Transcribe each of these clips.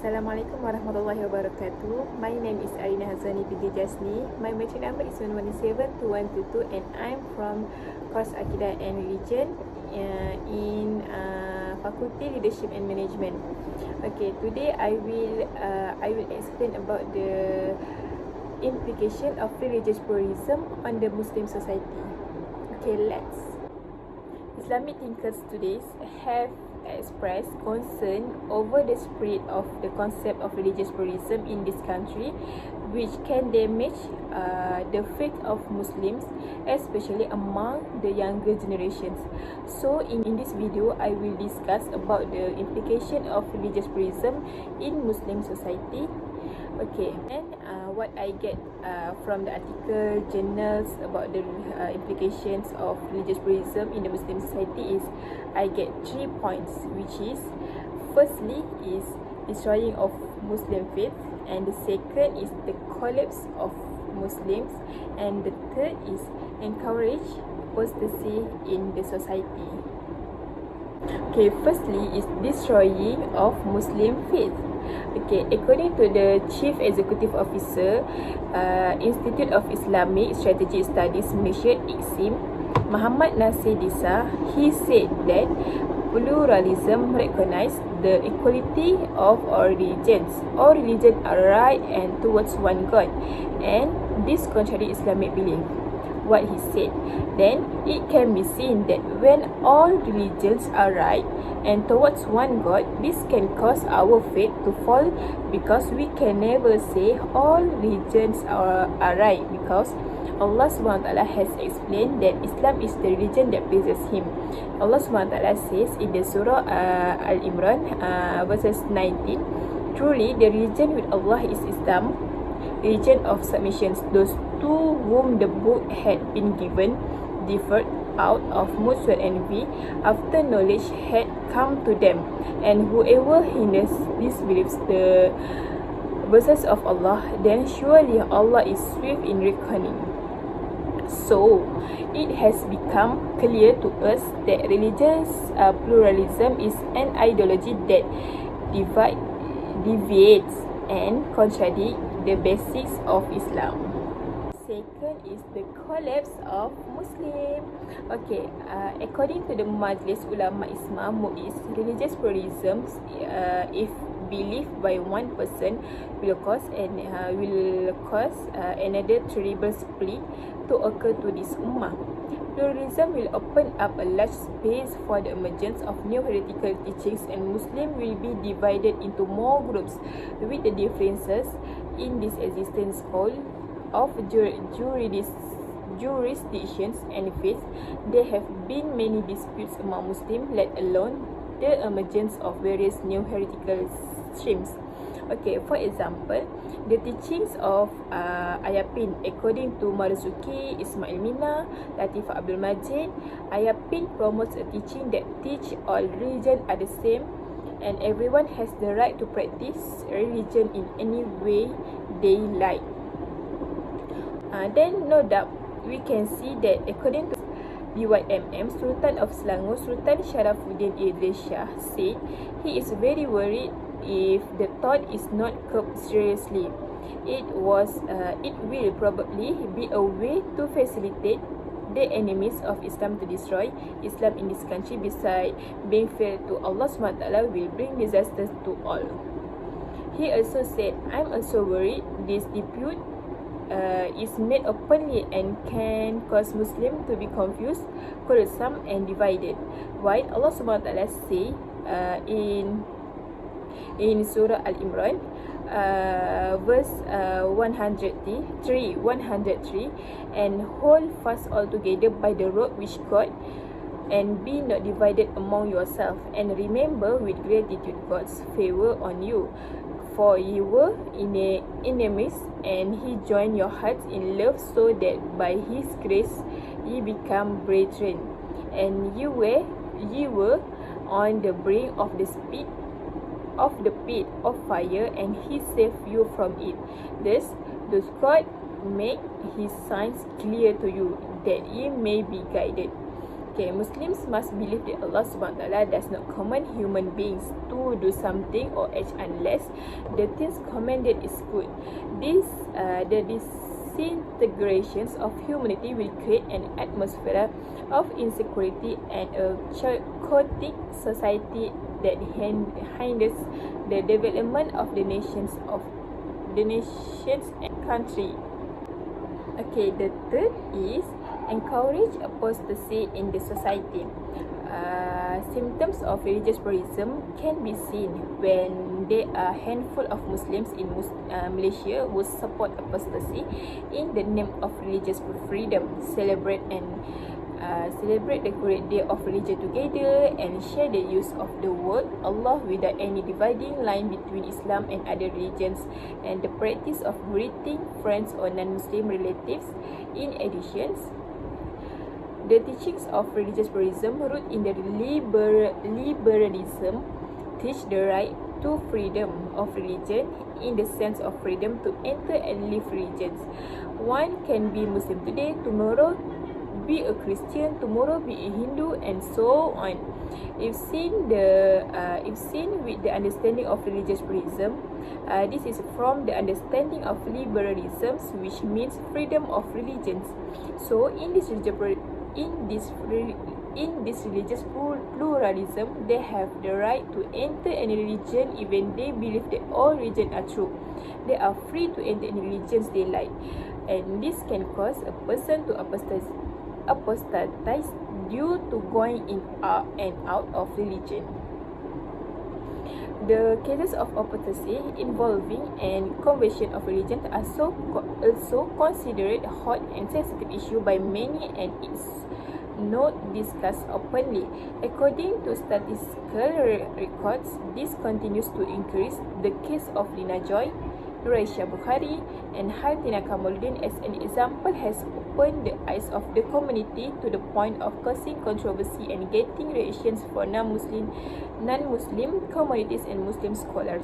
Assalamualaikum warahmatullahi wabarakatuh. My name is Arina Hazani binti Jasni. My metric number is 1172122 and I'm from course Akidah and Religion in Faculty Leadership and Management. Okay, today I will explain about the implication of religious pluralism on the Muslim society. Okay, let's. Islamic thinkers today have expressed concern over the spread of the concept of religious pluralism in this country, which can damage the faith of Muslims, especially among the younger generations. So in this video, I will discuss about the implication of religious pluralism in Muslim society. Okay, and what I get from the article, journals about the implications of religious pluralism in the Muslim society is I get 3 points, which is firstly is destroying of Muslim faith, and the second is the collapse of Muslims, and the third is encourage apostasy in the society. Okay, firstly is destroying of Muslim faith. Okay, according to the Chief Executive Officer, Institute of Islamic Strategic Studies Malaysia, ICSIM, Muhammad Nasir Disa, he said that pluralism recognizes the equality of all religions. All religions are right and towards one God, and this contradicts Islamic belief. What he said, then it can be seen that when all religions are right and towards one God, this can cause our faith to fall, because we can never say all religions are right, because Allah SWT has explained that Islam is the religion that pleases Him. Allah SWT says in the Surah Al-Imran verses 19, truly the religion with Allah is Islam, religion of submissions. Those to whom the book had been given differed out of mutual envy after knowledge had come to them, and whoever hinders disbelieves the verses of Allah, then surely Allah is swift in reckoning. So, it has become clear to us that religious pluralism is an ideology that deviates and contradicts the basics of Islam. Second is the collapse of Muslim. Okay, according to the Majlis Ulama Islam MUIS, religious pluralism, if believed by one person, will cause another terrible split to occur to this ummah. Pluralism will open up a large space for the emergence of new heretical teachings, and Muslims will be divided into more groups with the differences in this existence called of jurisdictions and faiths. There have been many disputes among Muslims, let alone the emergence of various new heretical streams. Okay, for example, the teachings of Ayapin, according to Marzuki, Ismail Mina, Latifah Abdul Majid, Ayapin promotes a teaching that teach all religions are the same, and everyone has the right to practice religion in any way they like. Then no doubt we can see that according to BYMM, Sultan of Selangor, Sultan Sharafuddin Idris Shah, said he is very worried if the thought is not curbed seriously. It will probably be a way to facilitate the enemies of Islam to destroy Islam in this country. Besides being fair to Allah SWT, will bring disasters to all. He also said, I'm also worried this dispute is made openly and can cause Muslims to be confused, quarrelsome and divided. While Allah SWT say in Surah Al-Imran verse 103, and hold fast all together by the rope which God, and be not divided among yourselves, and remember with gratitude God's favor on you, for ye were enemies, and He joined your hearts in love, so that by His grace ye become brethren, and ye were on the brink of the pit of fire, and He saved you from it. Thus does God make His signs clear to you, that ye may be guided. Okay, Muslims must believe that Allah SWT does not command human beings to do something or act unless the things commanded is good. The disintegrations of humanity will create an atmosphere of insecurity and a chaotic society that hinders the development of the nations and country. Okay, the third is encourage apostasy in the society. Symptoms of religious pluralism can be seen when there are a handful of Muslims in Malaysia who support apostasy in the name of religious freedom, celebrate the great day of religion together, and share the use of the word Allah without any dividing line between Islam and other religions, and the practice of greeting friends or non-Muslim relatives. In addition, the teachings of religious pluralism rooted in the liberalism teach the right to freedom of religion in the sense of freedom to enter and leave religions. One can be Muslim today, tomorrow be a Christian, tomorrow be a Hindu, and so on. If seen with the understanding of religious pluralism, this is from the understanding of liberalism, which means freedom of religions. So in this religious pluralism, they have the right to enter any religion even they believe that all religions are true. They are free to enter any religions they like, and this can cause a person to apostatize due to going in and out of religion. The cases of apostasy involving and conversion of religion are also considered hot and sensitive issue by many, and it's not discussed openly. According to statistical records, this continues to increase. The case of Lina Joy, Nuraisha Bukhari, and Hartina Kamaluddin as an example has opened the eyes of the community to the point of causing controversy and getting reactions for non-Muslim communities and Muslim scholars.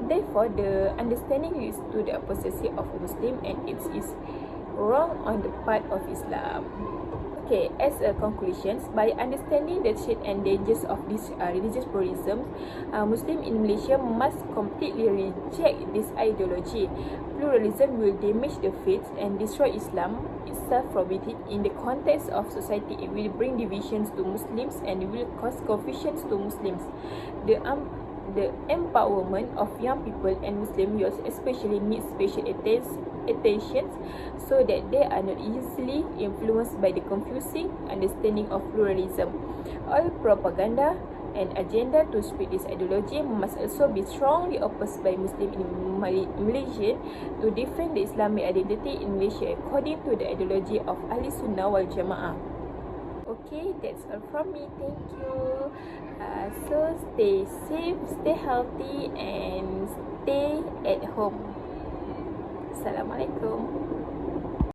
Therefore, the understanding leads to the apostasy of a Muslim, and it is wrong on the part of Islam. Okay, as a conclusion, by understanding the threat and dangers of this religious pluralism, Muslims in Malaysia must completely reject this ideology. Pluralism will damage the faith and destroy Islam itself from within. In the context of society, it will bring divisions to Muslims and will cause confusions to Muslims. The empowerment of young people and Muslim youth especially needs special attention so that they are not easily influenced by the confusing understanding of pluralism. All propaganda and agenda to spread this ideology must also be strongly opposed by Muslims in Malaysia to defend the Islamic identity in Malaysia according to the ideology of Ahli Sunnah wal Jamaah. Okay, that's all from me. Thank you. So stay safe, stay healthy, and stay at home. Assalamualaikum.